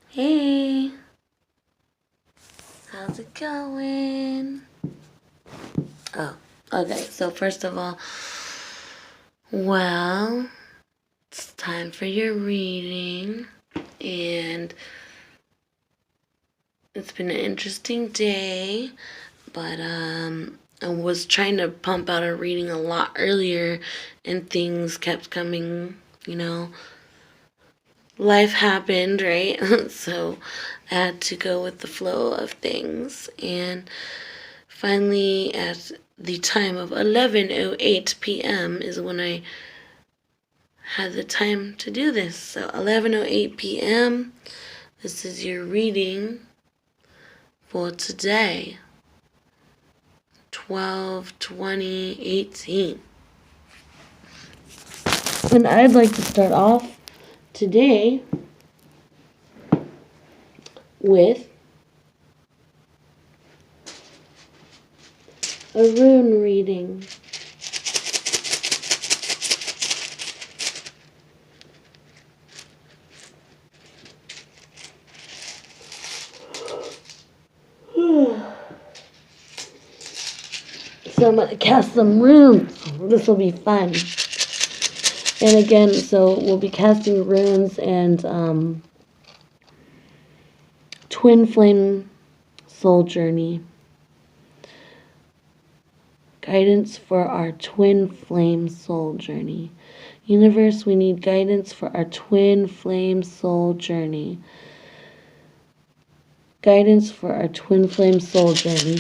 Hey, how's it going? Oh, okay. So first of all, well, it's time for your reading, and it's been an interesting day, but I was trying to pump out a reading a lot earlier, and things kept coming, life happened, right? So I had to go with the flow of things, and finally at the time of 11:08 p.m. is when I had the time to do this. So 11:08 p.m. This is your reading for today, 12/20/18. And I'd like to start off today with a rune reading. So I'm going to cast some runes. This will be fun. And again, so we'll be casting runes and Twin Flame Soul Journey. Guidance for our Twin Flame Soul Journey. Universe, we need guidance for our Twin Flame Soul Journey. Guidance for our Twin Flame Soul Journey.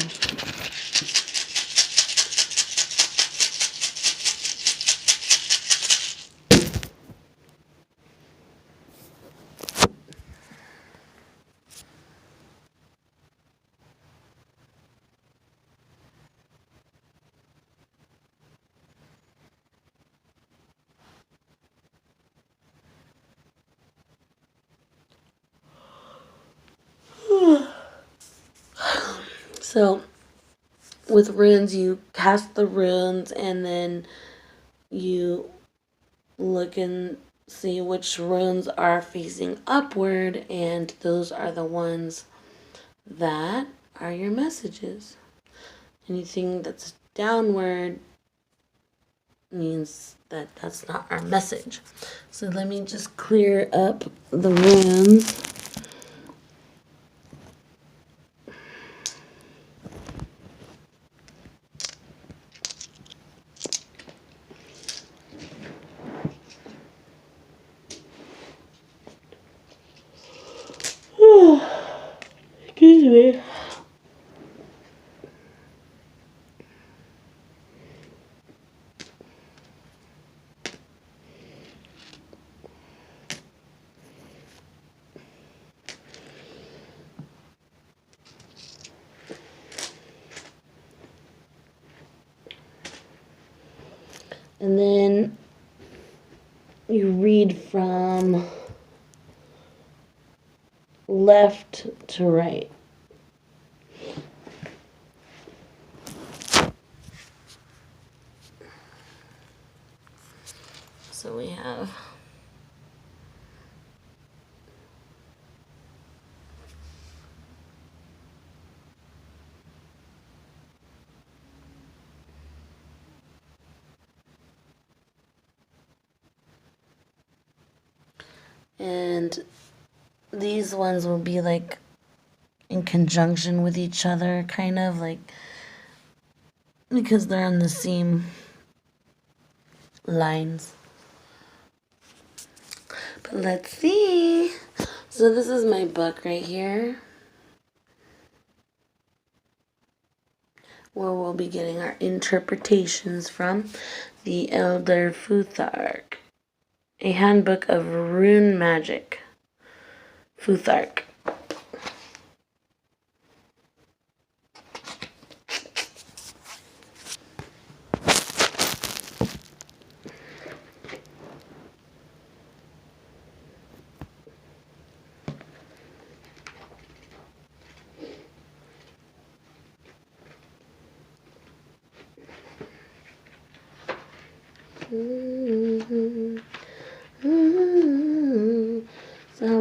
So, with runes, you cast the runes and then you look and see which runes are facing upward, and those are the ones that are your messages. Anything that's downward means that that's not our message. So let me just clear up the runes. Excuse me. And then you read from left to right. So we have and these ones will be like in conjunction with each other, kind of like because they're on the same lines. But let's see. So this is my book right here, where we'll be getting our interpretations from. The Elder Futhark, a handbook of rune magic. Futhark.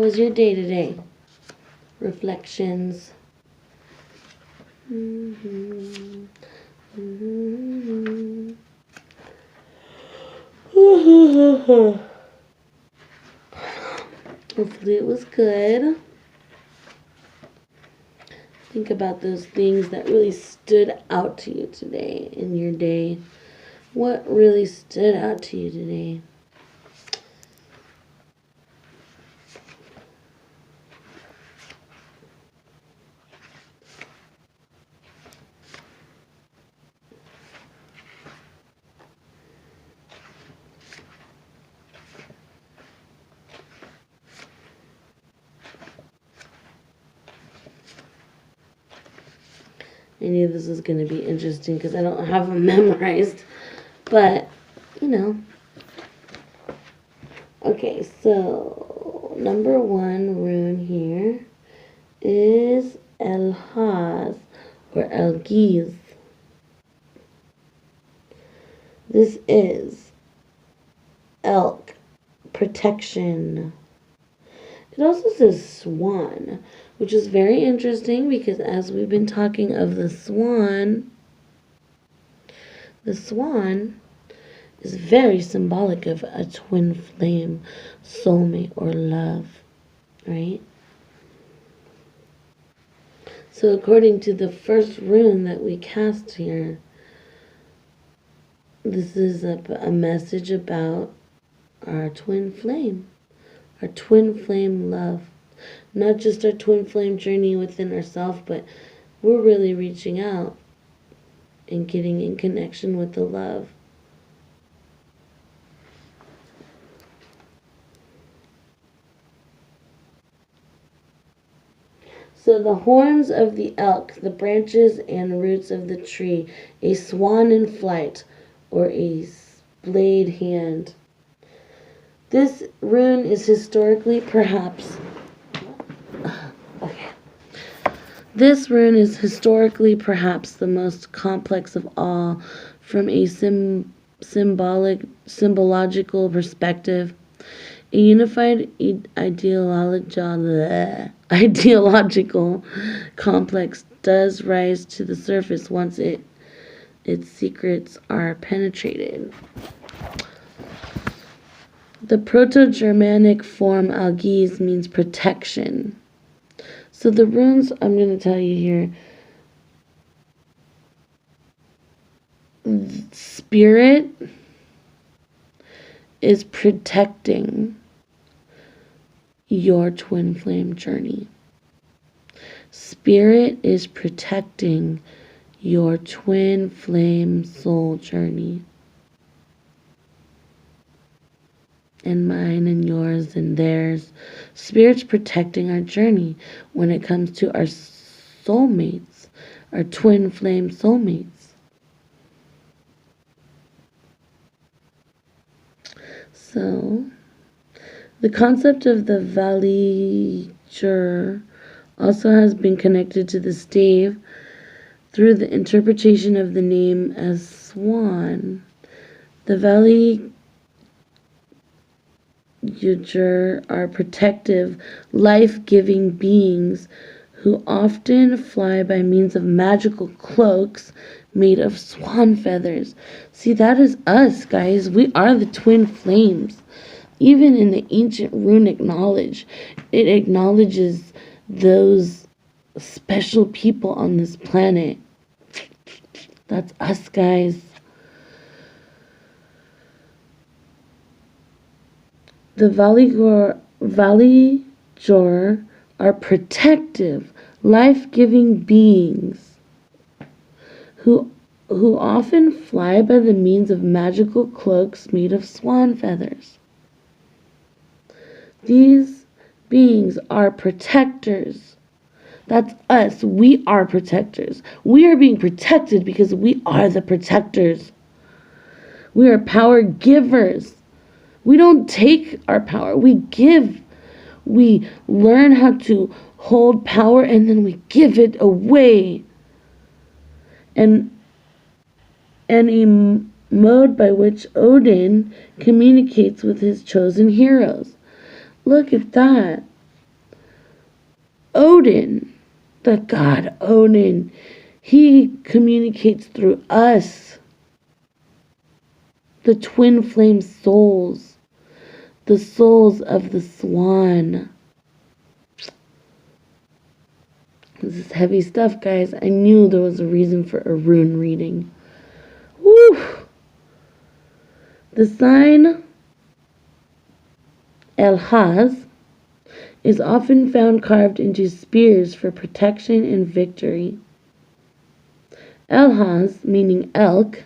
was your day today? Reflections. Hopefully it was good. Think about those things that really stood out to you today in your day. What really stood out to you today? I knew this was going to be interesting because I don't have them memorized. But, you know. Okay, so number 1 rune here is El-Haz or El-Giz. This is elk, protection. It also says swan, which is very interesting because as we've been talking of the swan is very symbolic of a twin flame, soulmate, or love, right? So according to the first rune that we cast here, this is a message about our twin flame love. Not just our twin flame journey within ourselves, but we're really reaching out and getting in connection with the love. So the horns of the elk, the branches and roots of the tree, a swan in flight, or a blade hand. This rune is historically perhaps This rune is historically perhaps the most complex of all from a symbological perspective. A unified ideological complex does rise to the surface once its secrets are penetrated. The Proto-Germanic form Algiz means protection. So the runes I'm going to tell you here, spirit is protecting your twin flame journey. Spirit is protecting your twin flame soul journey. And mine and yours and theirs. Spirit's protecting our journey when it comes to our soulmates, our twin flame soulmates. So, the concept of the Valigur also has been connected to the stave through the interpretation of the name as swan. The Valigur are protective, life-giving beings who often fly by means of magical cloaks made of swan feathers. See, that is us, guys. We are the twin flames. Even in the ancient runic knowledge, it acknowledges those special people on this planet. That's us, guys. The Valigur are protective, life-giving beings who often fly by the means of magical cloaks made of swan feathers. These beings are protectors. That's us. We are protectors. We are being protected because we are the protectors. We are power givers. We don't take our power. We give. We learn how to hold power and then we give it away. And a mode by which Odin communicates with his chosen heroes. Look at that. Odin, the god Odin, he communicates through us, the twin flame souls, the souls of the swan. This is heavy stuff, guys. I knew there was a reason for a rune reading. Woo! The sign Elhaz is often found carved into spears for protection and victory. Elhaz, meaning elk,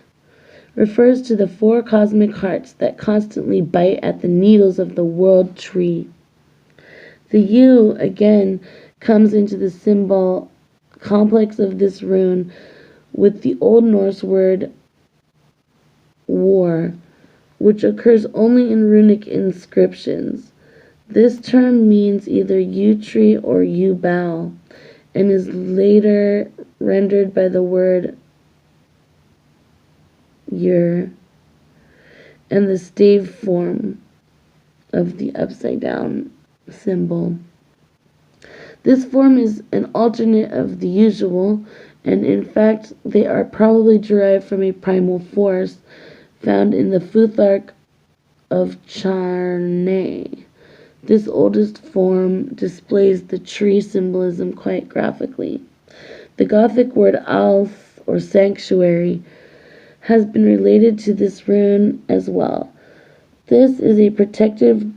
refers to the 4 cosmic hearts that constantly bite at the needles of the world tree. The U, again, comes into the symbol complex of this rune with the Old Norse word war, which occurs only in runic inscriptions. This term means either yew tree or yew bough, and is later rendered by the word yer and the stave form of the upside down symbol. This form is an alternate of the usual, and in fact they are probably derived from a primal force found in the Futhark of Charney. This oldest form displays the tree symbolism quite graphically. The Gothic word alth, or sanctuary, has been related to this rune as well. This is a protected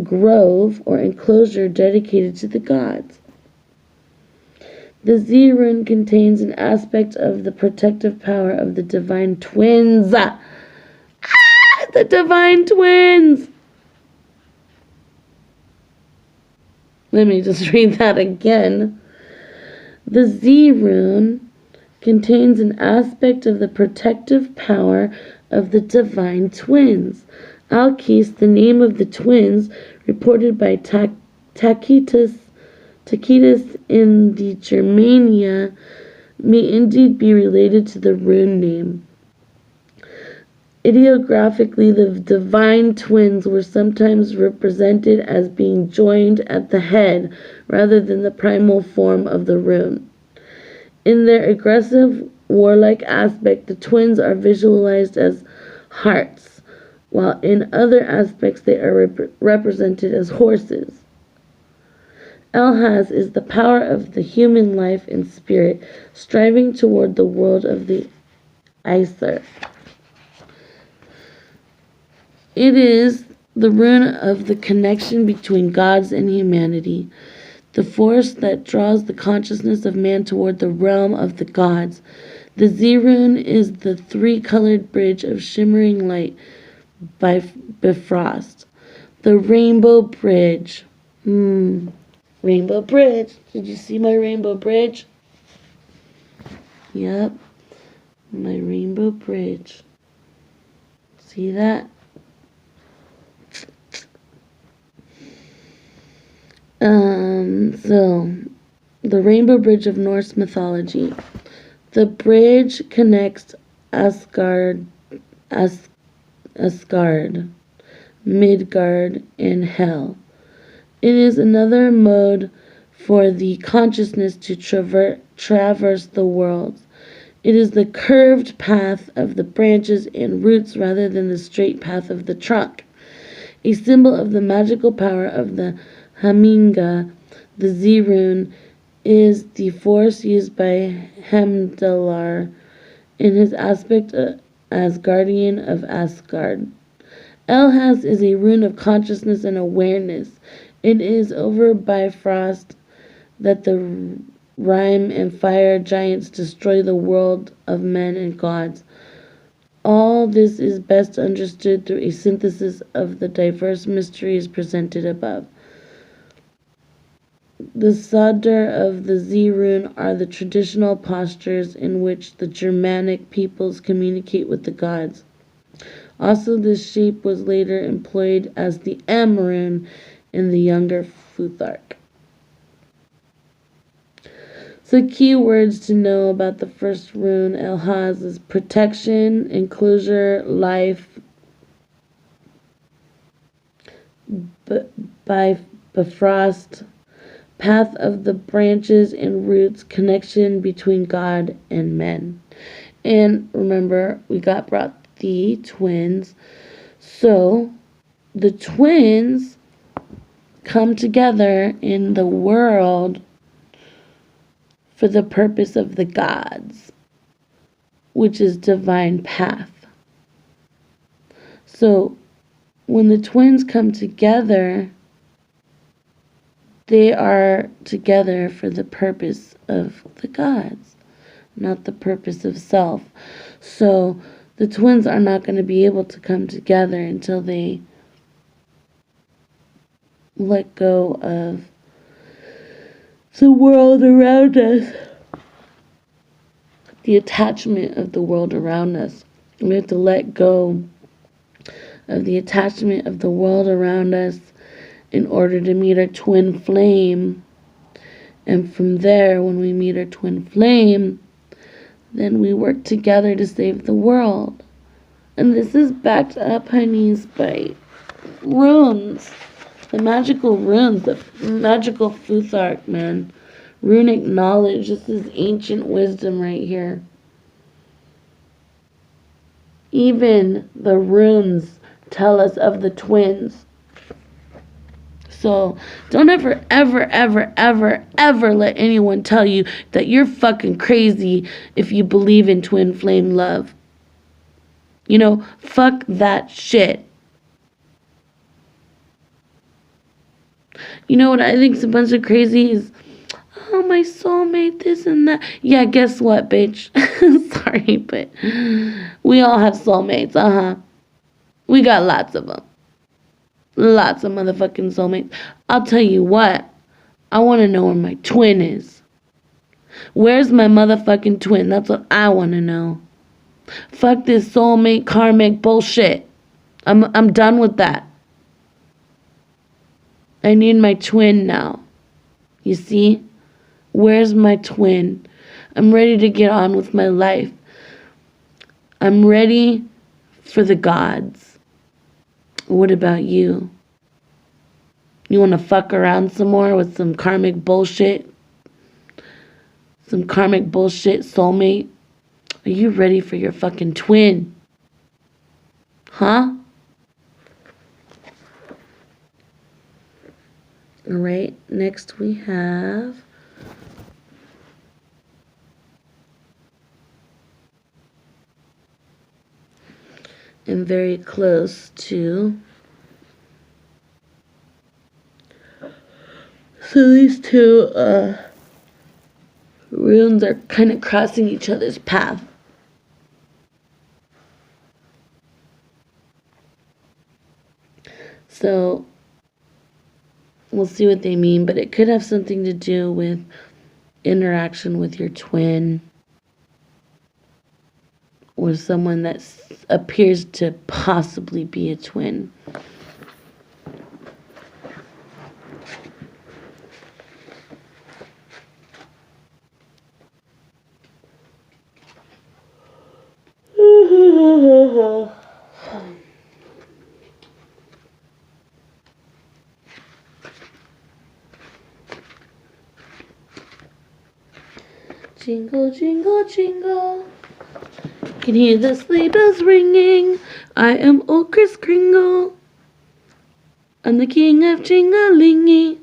grove or enclosure dedicated to the gods. The Z rune contains an aspect of the protective power of the divine twins. The divine twins! Let me just read that again. The Z rune contains an aspect of the protective power of the divine twins. Alkes, the name of the twins, reported by Tacitus in the Germania, may indeed be related to the rune name. Ideographically, the divine twins were sometimes represented as being joined at the head rather than the primal form of the rune. In their aggressive, warlike aspect, the twins are visualized as hearts, while in other aspects they are represented as horses. Elhaz is the power of the human life and spirit, striving toward the world of the Aesir. It is the rune of the connection between gods and humanity, the force that draws the consciousness of man toward the realm of the gods. The Z rune is the 3-colored bridge of shimmering light by Bifrost. The rainbow bridge. Rainbow bridge. Did you see my rainbow bridge? Yep. My rainbow bridge. See that? So, the rainbow bridge of Norse mythology. The bridge connects Asgard, Midgard, and Hel. It is another mode for the consciousness to traverse the worlds. It is the curved path of the branches and roots rather than the straight path of the trunk. A symbol of the magical power of the Haminga, the Z rune, is the force used by Heimdallr in his aspect as guardian of Asgard. Elhaz is a rune of consciousness and awareness. It is over Bifrost that the Rime and fire giants destroy the world of men and gods. All this is best understood through a synthesis of the diverse mysteries presented above. The Sadr of the Z rune are the traditional postures in which the Germanic peoples communicate with the gods. Also, this shape was later employed as the M rune in the Younger Futhark. So key words to know about the first rune, Elhaz, is protection, enclosure, life, Bifrost, path of the branches and roots, connection between God and men. And remember, we got brought the twins. So the twins come together in the world for the purpose of the gods, which is divine path. So when the twins come together, they are together for the purpose of the gods, not the purpose of self. So the twins are not going to be able to come together until they let go of the world around us, the attachment of the world around us. We have to let go of the attachment of the world around us in order to meet our twin flame. And from there, when we meet our twin flame, then we work together to save the world. And this is backed up, honeys, by runes. The magical runes, the magical Futhark, man. Runic knowledge. This is ancient wisdom right here. Even the runes tell us of the twins. So don't ever let anyone tell you that you're fucking crazy if you believe in twin flame love. You know, fuck that shit. You know what I think's a bunch of crazy is, oh, my soulmate, this and that. Yeah, guess what, bitch? Sorry, but we all have soulmates, We got lots of them. Lots of motherfucking soulmates. I'll tell you what. I want to know where my twin is. Where's my motherfucking twin? That's what I want to know. Fuck this soulmate karmic bullshit. I'm done with that. I need my twin now. You see? Where's my twin? I'm ready to get on with my life. I'm ready for the gods. What about you? You want to fuck around some more with some karmic bullshit? Some karmic bullshit soulmate? Are you ready for your fucking twin? Huh? Alright, next we have and very close to, so these two runes are kind of crossing each other's path. So we'll see what they mean, but it could have something to do with interaction with your twin or someone that appears to possibly be a twin. Jingle, jingle, jingle. Can hear the sleigh bells ringing. I am old Kris Kringle. I'm the king of jingalingy.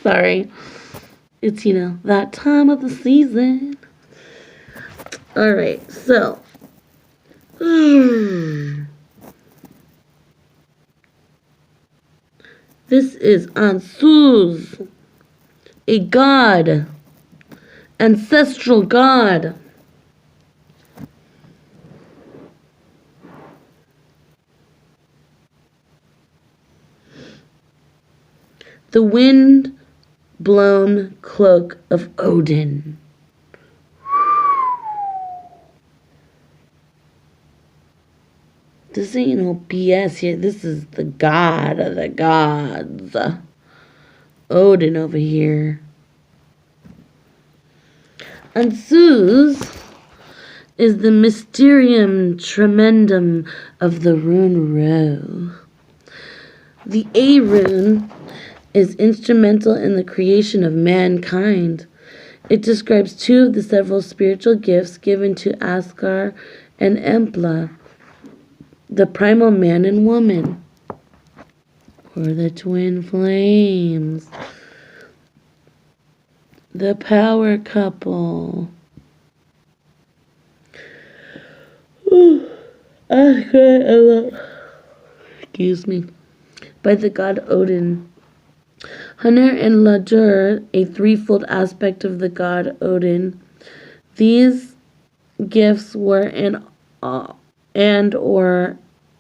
Sorry. It's, that time of the season. Alright, so. This is Ansuz, a god. Ancestral god. The wind-blown cloak of Odin. This ain't no BS here. This is the god of the gods. Odin over here. Ansuz is the mysterium tremendum of the rune row. The A rune is instrumental in the creation of mankind. It describes two of the several spiritual gifts given to Askar and Empla, the primal man and woman, or the twin flames, the power couple. Excuse me. By the god Odin. Hunter and Ladur, a threefold aspect of the god Odin. These gifts were and or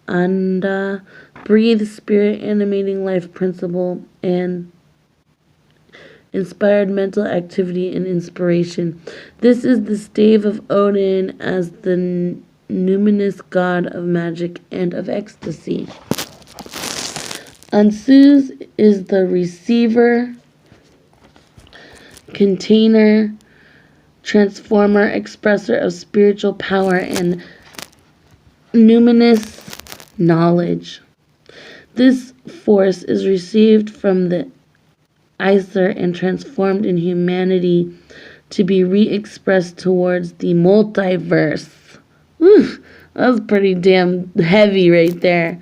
anda, breathe, spirit, animating life principle, and inspired mental activity and inspiration. This is the stave of Odin as the numinous god of magic and of ecstasy. Ansuz is the receiver, container, transformer, expresser of spiritual power and numinous knowledge. This force is received from the Aesir and transformed in humanity to be re-expressed towards the multiverse. Whew, that was pretty damn heavy right there.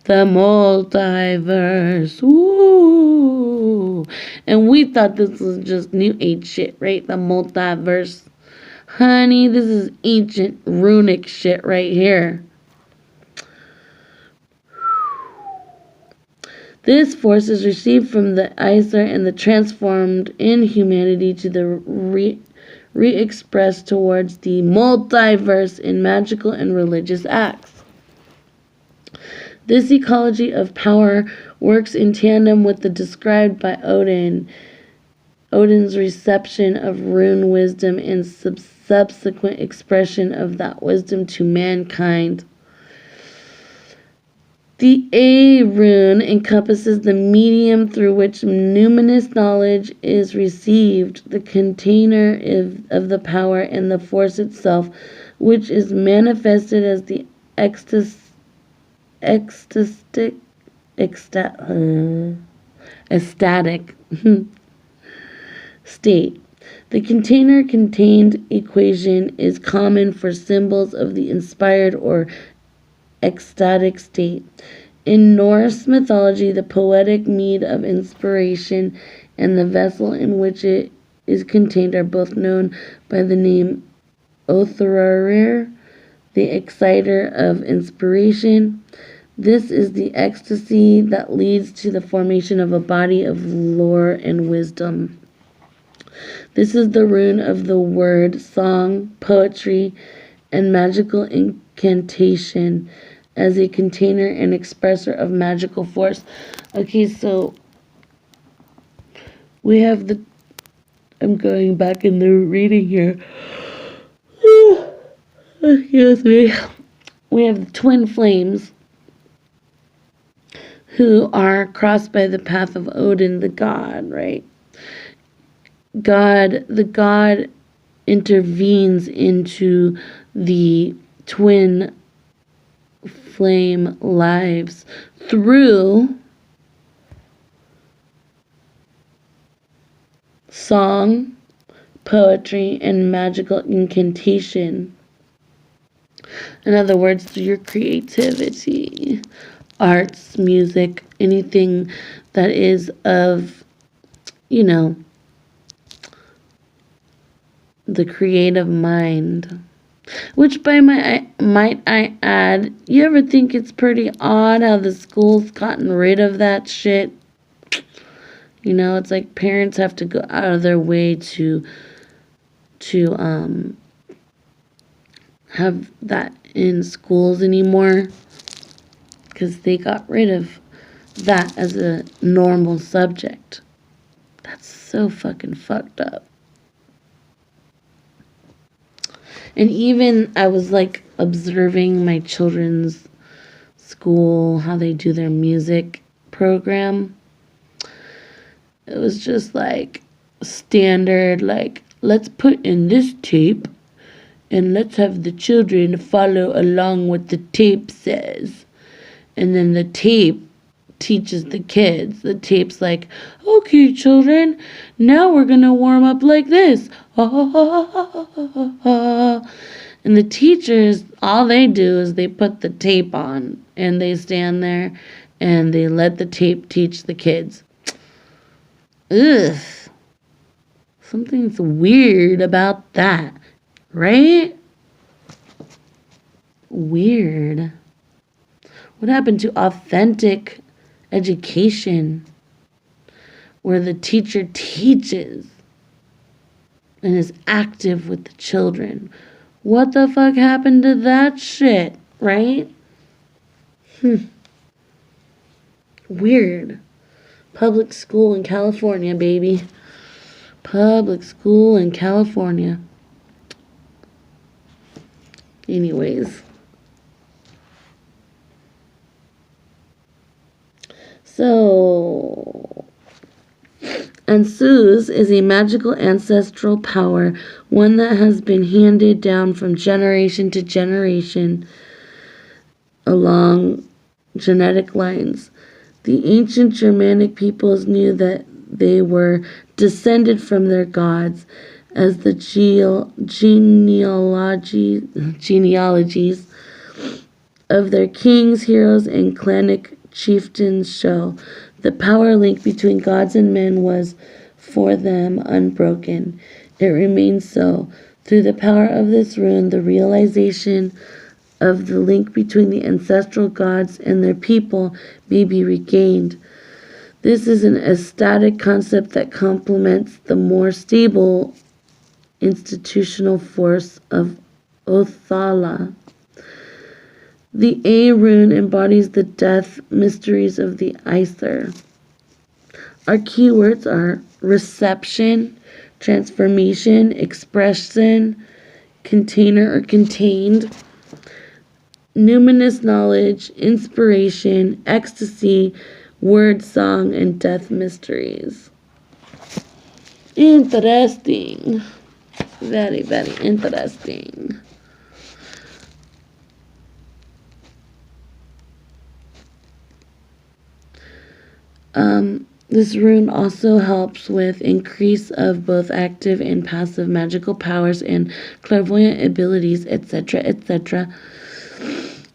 The multiverse. Woo! And we thought this was just new age shit, right? The multiverse. Honey, this is ancient runic shit right here. This force is received from the Aesir and the transformed in humanity to the re-expressed towards the multiverse in magical and religious acts. This ecology of power works in tandem with the described by Odin's reception of rune wisdom and subsequent expression of that wisdom to mankind. The A rune encompasses the medium through which numinous knowledge is received, the container of the power and the force itself, which is manifested as the ecstatic state. The container contained equation is common for symbols of the inspired or ecstatic state. In Norse mythology, the poetic mead of inspiration and the vessel in which it is contained are both known by the name Otharir, the exciter of inspiration. This is the ecstasy that leads to the formation of a body of lore and wisdom. This is the rune of the word, song, poetry, and magical incantation as a container and expresser of magical force. Okay, so we have the, I'm going back in the reading here. Excuse me. We have the twin flames who are crossed by the path of Odin, the god, right? The god intervenes into the twin flame lives through song, poetry, and magical incantation. In other words, through your creativity, arts, music, anything that is of, the creative mind. Which might I add, you ever think it's pretty odd how the school's gotten rid of that shit? It's like parents have to go out of their way to have that in schools anymore, because they got rid of that as a normal subject. That's so fucking fucked up. And even I was like observing my children's school, how they do their music program. It was just like standard, like, let's put in this tape and let's have the children follow along what the tape says. And then the tape teaches the kids. The tape's like, okay, children, now we're going to warm up like this. And the teachers, all they do is they put the tape on and they stand there and they let the tape teach the kids. Ugh. Something's weird about that, right? Weird. What happened to authentic education where the teacher teaches and is active with the children? What the fuck happened to that shit, right? Weird. Public school in California, baby. Public school in California. Anyways. So, Ansuz is a magical ancestral power, one that has been handed down from generation to generation along genetic lines. The ancient Germanic peoples knew that they were descended from their gods, as the genealogies of their kings, heroes, and clanic chieftains show. The power link between gods and men was, for them, unbroken. It remains so. Through the power of this rune, the realization of the link between the ancestral gods and their people may be regained. This is an ecstatic concept that complements the more stable institutional force of Othala. The A rune embodies the death mysteries of the Aether. Our keywords are reception, transformation, expression, container or contained, numinous knowledge, inspiration, ecstasy, word song, and death mysteries. Interesting. Very, very interesting. This rune also helps with increase of both active and passive magical powers and clairvoyant abilities, etc., etc.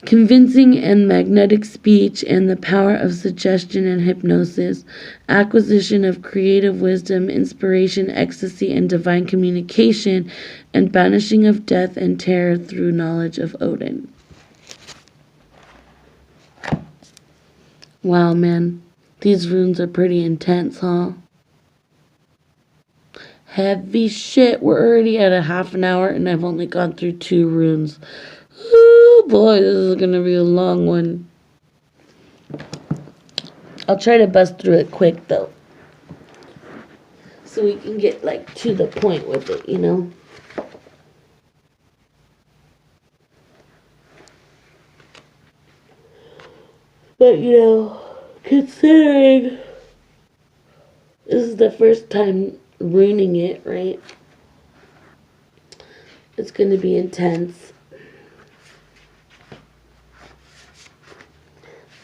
Convincing and magnetic speech and the power of suggestion and hypnosis, acquisition of creative wisdom, inspiration, ecstasy, and divine communication, and banishing of death and terror through knowledge of Odin. Wow, man. These runes are pretty intense, huh? Heavy shit. We're already at a half an hour and I've only gone through 2 runes. Oh boy, this is going to be a long one. I'll try to bust through it quick though. So we can get like to the point with it, you know? But you know, considering this is the first time ruining it, right? It's going to be intense.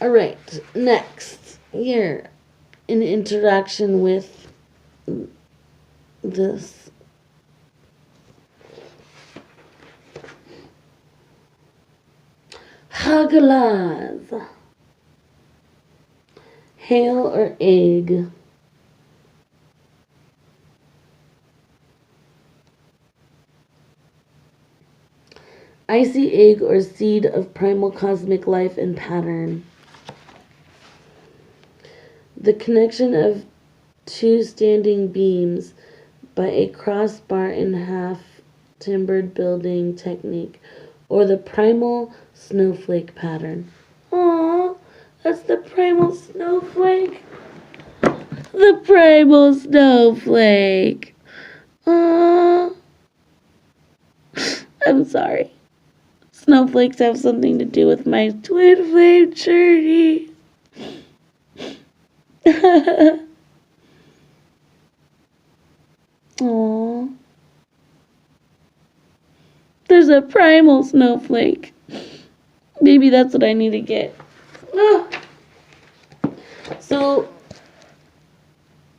Alright, next, here, in interaction with this. Hagalaz. Hail or egg. Icy egg or seed of primal cosmic life and pattern. The connection of 2 standing beams by a crossbar in half timbered building technique, or the primal snowflake pattern. Aww, that's the primal snowflake. The primal snowflake. Aww. I'm sorry. Snowflakes have something to do with my twin flame journey. Aww. There's a primal snowflake. Maybe that's what I need to get. So,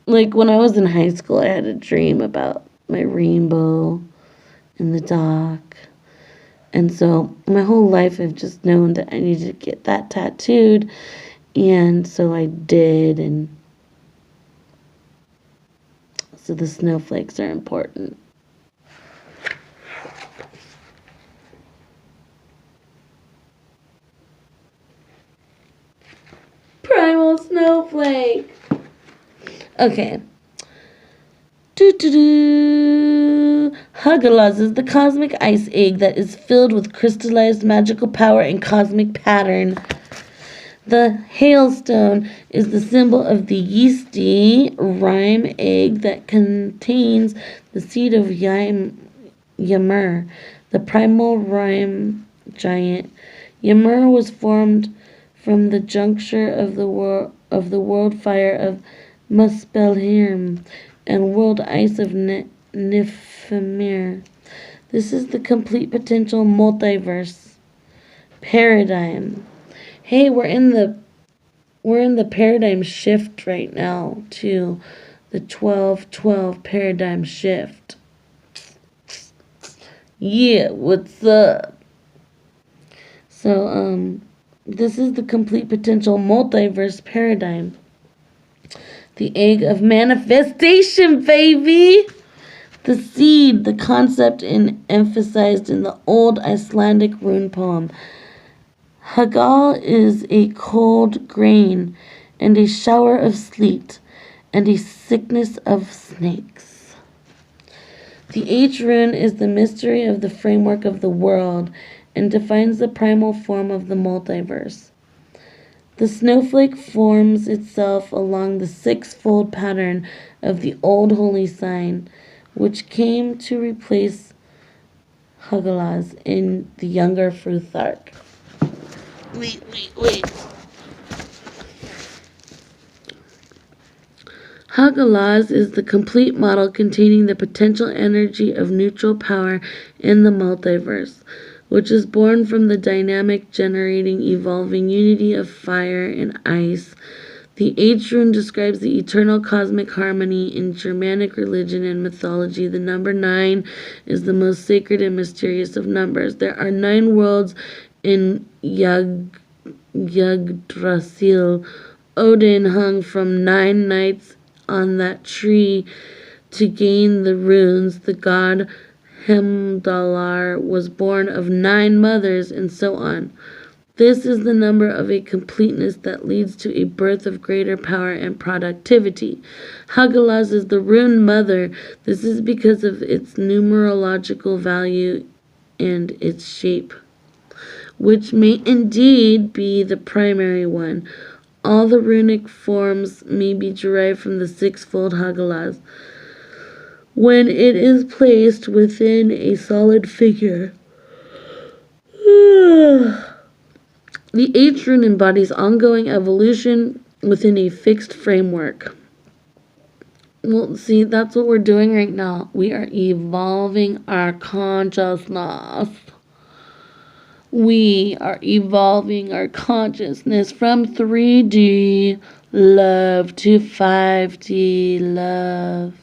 like, when I was in high school, I had a dream about my rainbow in the dock. And so, my whole life, I've just known that I needed to get that tattooed. And so I did. And so the snowflakes are important. Primal snowflake. Okay. Huggalaz is the cosmic ice egg that is filled with crystallized magical power and cosmic pattern. The hailstone is the symbol of the yeasty rime egg that contains the seed of Ymir, the primal rime giant. Ymir was formed from the juncture of the world fire of Muspelheim and world ice of Niflheim. This is the complete potential multiverse paradigm. Hey, we're in the paradigm shift right now to the 12-12 paradigm shift. Yeah, what's up? So, this is the complete potential multiverse paradigm. The egg of manifestation, baby! The seed, the concept emphasized in the old Icelandic rune poem. Hagal is a cold grain, and a shower of sleet, and a sickness of snakes. The H rune is the mystery of the framework of the world, and defines the primal form of the multiverse. The snowflake forms itself along the six-fold pattern of the old holy sign, which came to replace Huggalaz in the younger Futhark. Wait. Huggalaz is the complete model containing the potential energy of neutral power in the multiverse, which is born from the dynamic, generating, evolving unity of fire and ice. The H rune describes the eternal cosmic harmony in Germanic religion and mythology. The number 9 is the most sacred and mysterious of numbers. There are 9 worlds in Yggdrasil. Odin hung from 9 nights on that tree to gain the runes. The god Heimdallr was born of 9 mothers, and so on. This is the number of a completeness that leads to a birth of greater power and productivity. Huggalaz is the rune mother. This is because of its numerological value and its shape, which may indeed be the primary one. All the runic forms may be derived from the six-fold Huggalaz when it is placed within a solid figure. The H rune embodies ongoing evolution within a fixed framework. Well, see, that's what we're doing right now. We are evolving our consciousness. We are evolving our consciousness from 3D love to 5D love.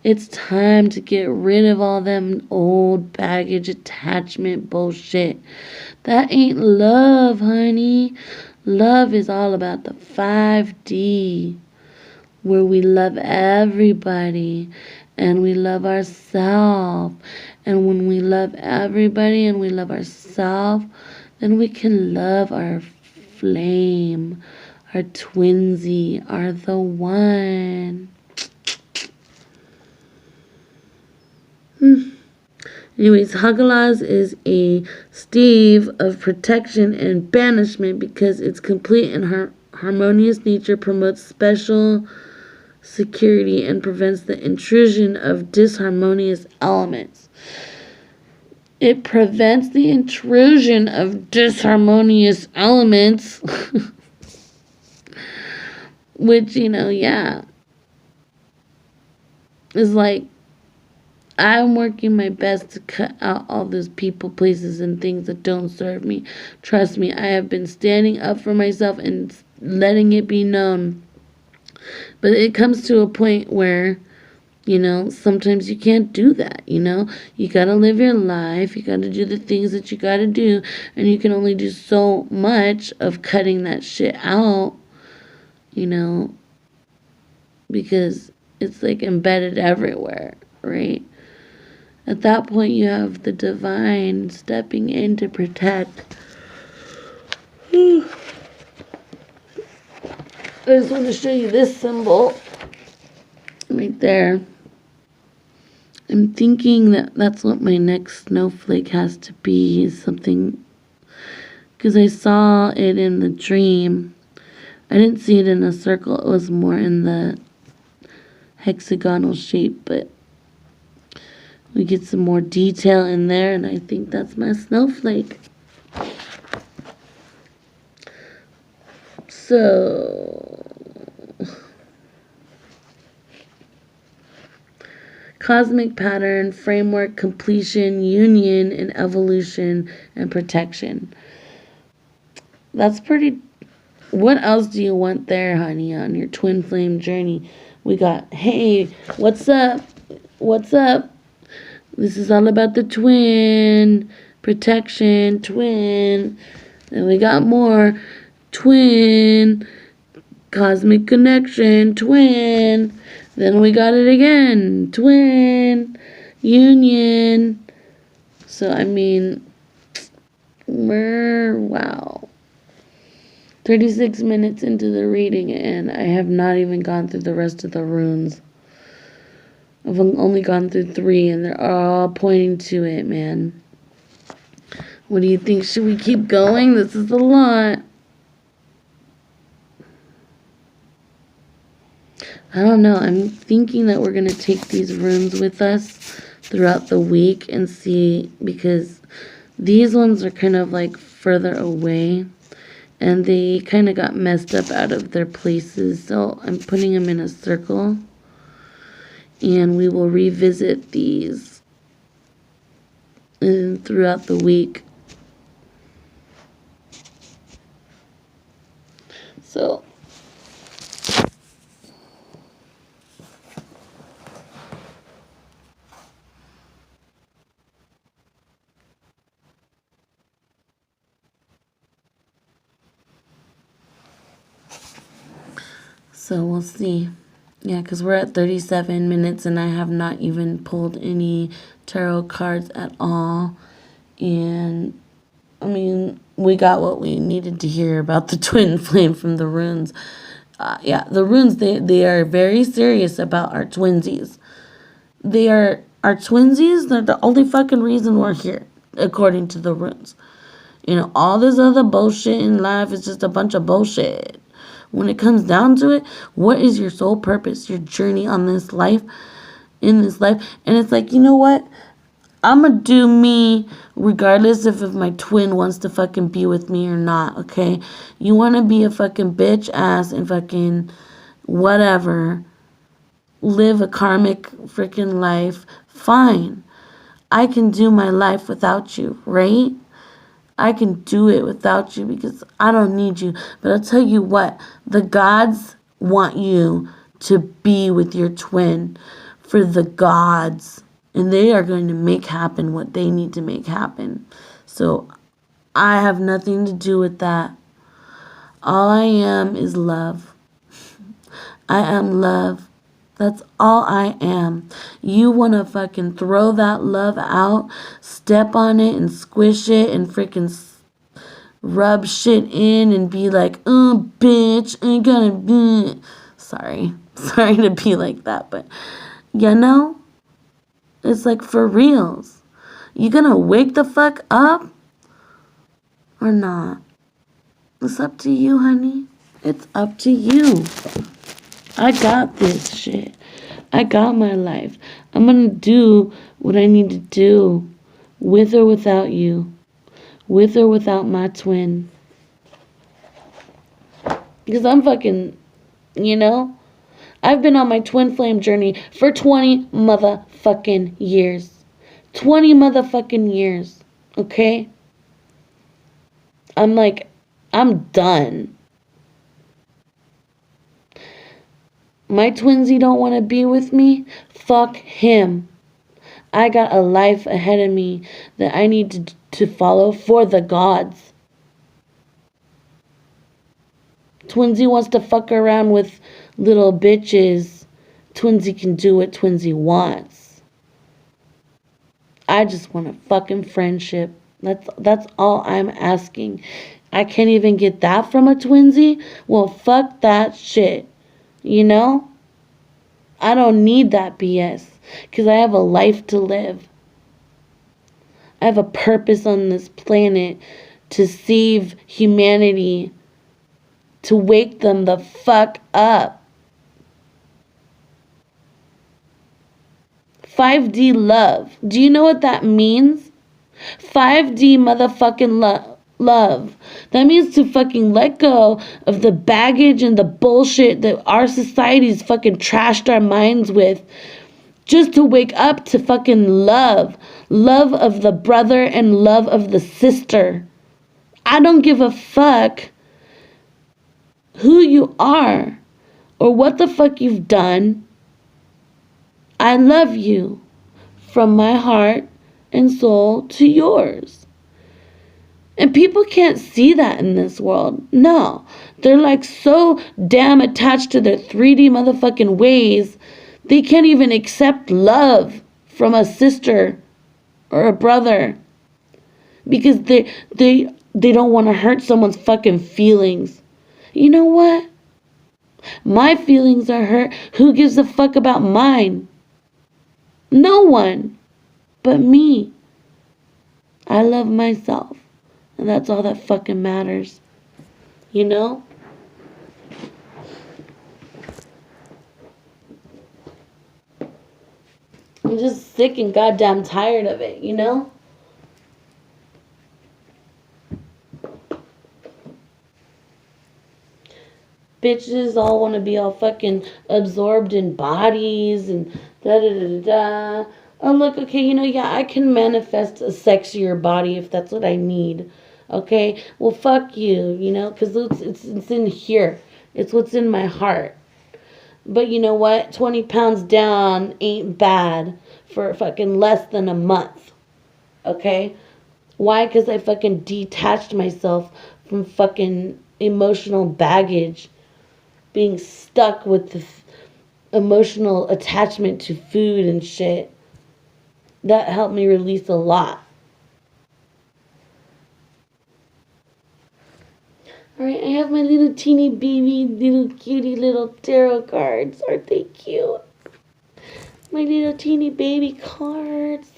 It's time to get rid of all them old baggage attachment bullshit. That ain't love, honey. Love is all about the 5D, where we love everybody and we love ourselves. And when we love everybody and we love ourselves, then we can love our flame, our twinsy, our the one. Anyways, Huggalaz is a stave of protection and banishment because its complete and harmonious nature promotes special security and prevents the intrusion of disharmonious elements. It prevents the intrusion of disharmonious elements, which, is like, I'm working my best to cut out all those people, places, and things that don't serve me. Trust me, I have been standing up for myself and letting it be known. But it comes to a point where, sometimes you can't do that, You gotta live your life, you gotta do the things that you gotta do, and you can only do so much of cutting that shit out, because it's like embedded everywhere, right? At that point, you have the divine stepping in to protect. I just want to show you this symbol right there. I'm thinking that that's what my next snowflake has to be, something, because I saw it in the dream. I didn't see it in a circle, it was more in the hexagonal shape, but we get some more detail in there, and I think that's my snowflake. So, cosmic pattern, framework, completion, union, and evolution, and protection. That's pretty. What else do you want there, honey, on your twin flame journey? We got, hey, what's up? What's up? This is all about the twin, protection, twin. And we got more, twin, cosmic connection, twin. Then we got it again, twin, union. So, I mean, wow. 36 minutes into the reading, and I have not even gone through the rest of the runes. I've only gone through 3, and they're all pointing to it, man. What do you think? Should we keep going? This is a lot. I don't know. I'm thinking that we're going to take these runes with us throughout the week and see, because these ones are kind of like further away, and they kind of got messed up out of their places. So I'm putting them in a circle, and we will revisit these throughout the week. So we'll see. Yeah, because we're at 37 minutes and I have not even pulled any tarot cards at all. And, I mean, we got what we needed to hear about the twin flame from the runes. Yeah, the runes, they are very serious about our twinsies. They are our twinsies. They're the only fucking reason we're here, according to the runes. All this other bullshit in life is just a bunch of bullshit. When it comes down to it, what is your sole purpose, your journey on this life, in this life? And it's like, you know what? I'm going to do me regardless if my twin wants to fucking be with me or not, okay? You want to be a fucking bitch ass and fucking whatever, live a karmic freaking life, fine. I can do my life without you, right? I can do it without you because I don't need you. But I'll tell you what, the gods want you to be with your twin for the gods. And they are going to make happen what they need to make happen. So I have nothing to do with that. All I am is love. I am love. That's all I am. You want to fucking throw that love out, step on it and squish it and freaking rub shit in and be like, oh, bitch, I gotta be. Sorry to be like that, but it's like for reals. You gonna wake the fuck up or not? It's up to you, honey. It's up to you. I got this shit. I got my life. I'm gonna do what I need to do, with or without you, with or without my twin. Because I'm fucking, I've been on my twin flame journey for 20 motherfucking years. 20 motherfucking years. Okay? I'm done. My twinsy don't want to be with me? Fuck him. I got a life ahead of me that I need to follow for the gods. Twinsy wants to fuck around with little bitches. Twinsy can do what Twinsy wants. I just want a fucking friendship. That's all I'm asking. I can't even get that from a twinsy? Well, fuck that shit. You know? I don't need that BS. Because I have a life to live. I have a purpose on this planet to save humanity. To wake them the fuck up. 5D love. Do you know what that means? 5D motherfucking love. That means to fucking let go of the baggage and the bullshit that our society's fucking trashed our minds with. Just to wake up to fucking love. Love of the brother and love of the sister. I don't give a fuck who you are or what the fuck you've done. I love you from my heart and soul to yours. And people can't see that in this world. No. They're like so damn attached to their 3D motherfucking ways, they can't even accept love from a sister or a brother. Because they don't want to hurt someone's fucking feelings. You know what? My feelings are hurt. Who gives a fuck about mine? No one but me. I love myself. And that's all that fucking matters. You know? I'm just sick and goddamn tired of it, you know? Bitches all want to be all fucking absorbed in bodies and da-da-da-da-da. Oh, look, okay, you know, yeah, I can manifest a sexier body if that's what I need. Okay? Well, fuck you, you know, because it's in here. It's what's in my heart. But you know what? 20 pounds down ain't bad for fucking less than a month. Okay? Why? Because I fucking detached myself from fucking emotional baggage. Being stuck with the emotional attachment to food and shit. That helped me release a lot. Alright, I have my little teeny baby, little cutie little tarot cards. Aren't they cute? My little teeny baby cards.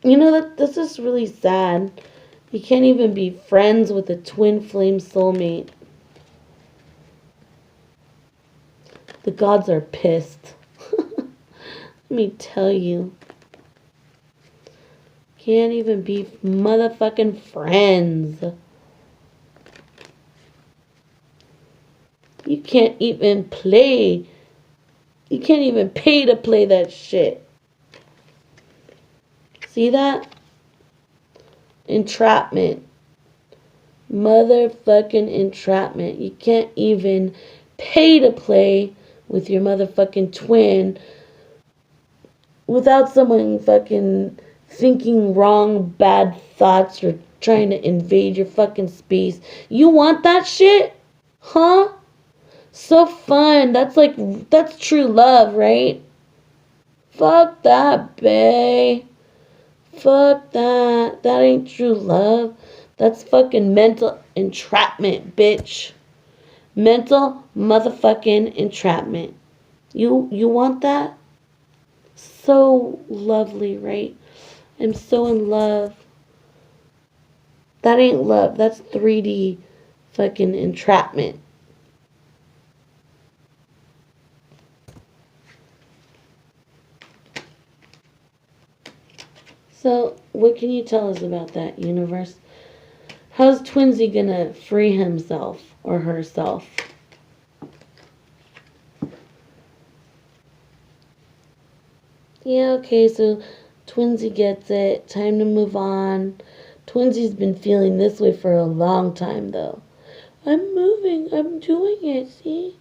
You know, this is really sad. You can't even be friends with a twin flame soulmate. The gods are pissed. Let me tell you. Can't even be motherfucking friends. You can't even play. You can't even pay to play that shit. See that? Entrapment. Motherfucking entrapment. You can't even pay to play with your motherfucking twin without someone fucking thinking wrong, bad thoughts or trying to invade your fucking space. You want that shit? Huh? So fun. That's true love, right? Fuck that, bae. Fuck that. That ain't true love. That's fucking mental entrapment, bitch. Mental motherfucking entrapment. You want that? So lovely, right? I'm so in love. That ain't love. That's 3D fucking entrapment. So, what can you tell us about that, universe? How's Twinsy gonna free himself or herself? Yeah, okay, so Twinsy gets it. Time to move on. Twinsy's been feeling this way for a long time, though. I'm moving. I'm doing it, see?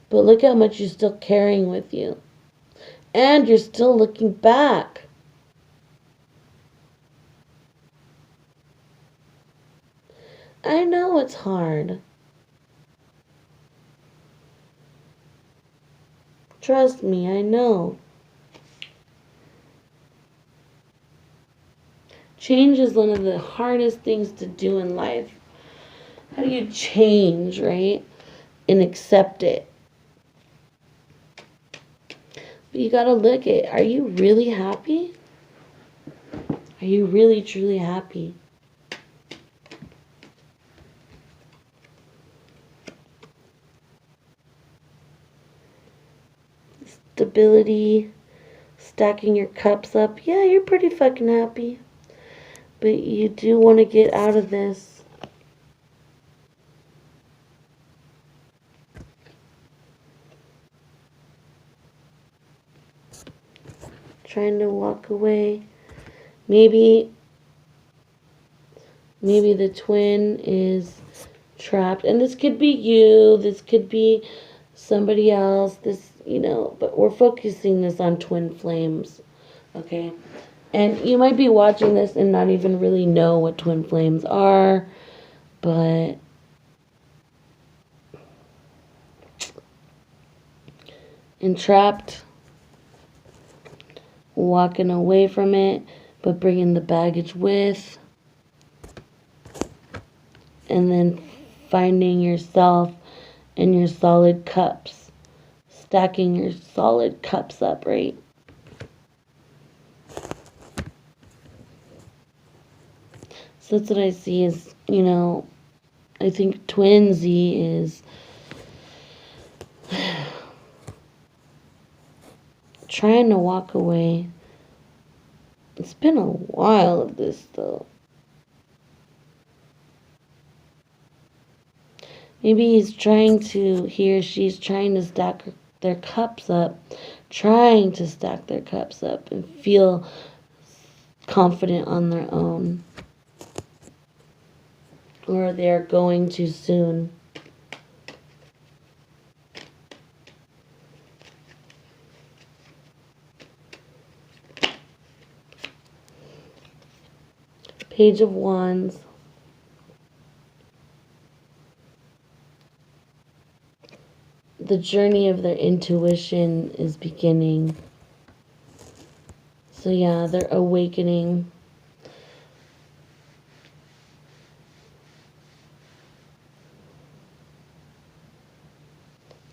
But look how much you're still carrying with you. And you're still looking back. I know it's hard. Trust me, I know. Change is one of the hardest things to do in life. How do you change, right? And accept it. But you gotta look at, are you really happy? Are you really truly happy? Stability, stacking your cups up. Yeah, you're pretty fucking happy. But you do want to get out of this. Trying to walk away. Maybe the twin is trapped. And this could be you. This could be somebody else. This, but we're focusing this on twin flames. Okay? And you might be watching this and not even really know what twin flames are. But entrapped, walking away from it, but bringing the baggage with. And then finding yourself in your solid cups. Stacking your solid cups up, right? So that's what I see is, I think Twinsy is trying to walk away. It's been a while of this, though. Maybe he or she's trying to stack their cups up, trying to stack their cups up and feel confident on their own. Or they're going too soon. Page of Wands. The journey of their intuition is beginning. So yeah, they're awakening.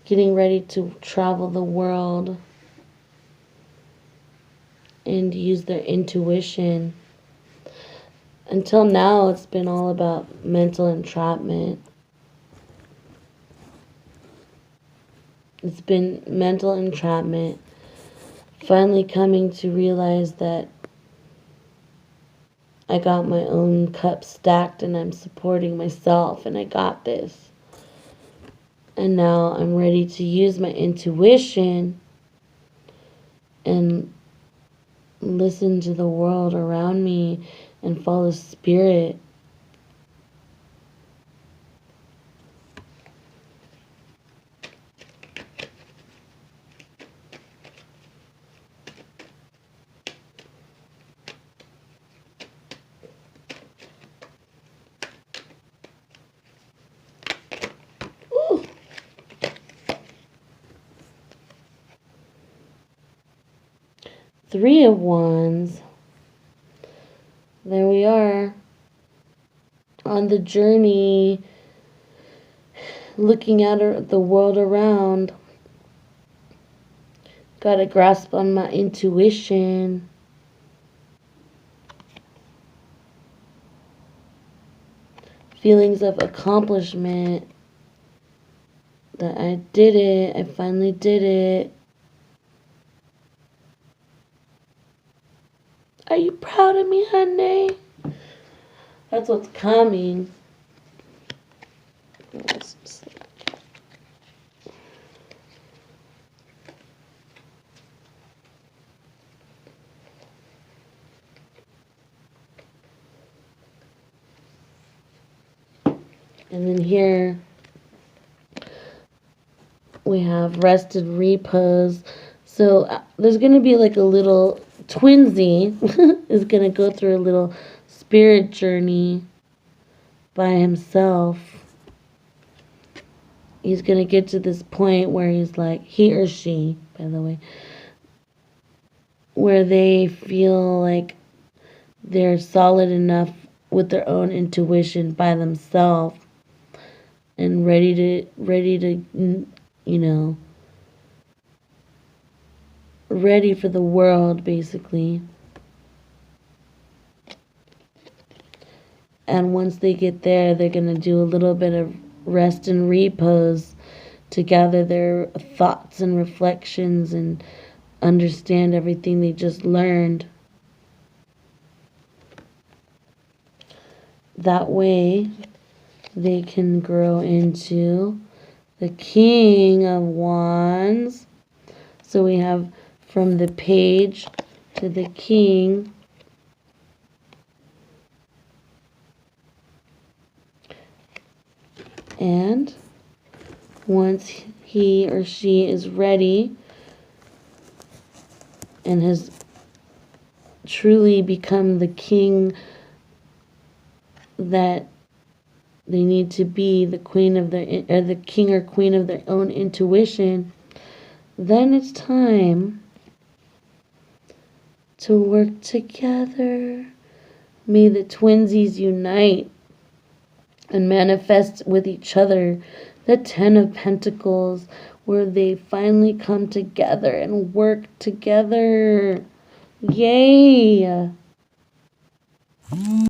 Getting ready to travel the world and use their intuition. Until now, it's been all about mental entrapment. It's been mental entrapment. Finally coming to realize that I got my own cup stacked and I'm supporting myself and I got this. And now I'm ready to use my intuition and listen to the world around me and follow spirit. Ooh. Three of Wands. There we are. On the journey, looking at the world around. Got a grasp on my intuition. Feelings of accomplishment. That I did it. I finally did it. Are you proud of me, honey? That's what's coming. And then here we have rested repose. So there's going to be like a little twinsy is going to go through a little spirit journey by himself. He's going to get to this point where he's like, he or she, by the way, where they feel like they're solid enough with their own intuition by themselves and ready to, you know, ready for the world, basically. And once they get there, they're going to do a little bit of rest and repose to gather their thoughts and reflections and understand everything they just learned. That way, they can grow into the King of Wands. So we have from the Page to the King. And once he or she is ready and has truly become the king that they need to be, the queen of their, or the king or queen of their own intuition, then it's time to work together. May the twinsies unite and manifest with each other the Ten of Pentacles, where they finally come together and work together. Yay!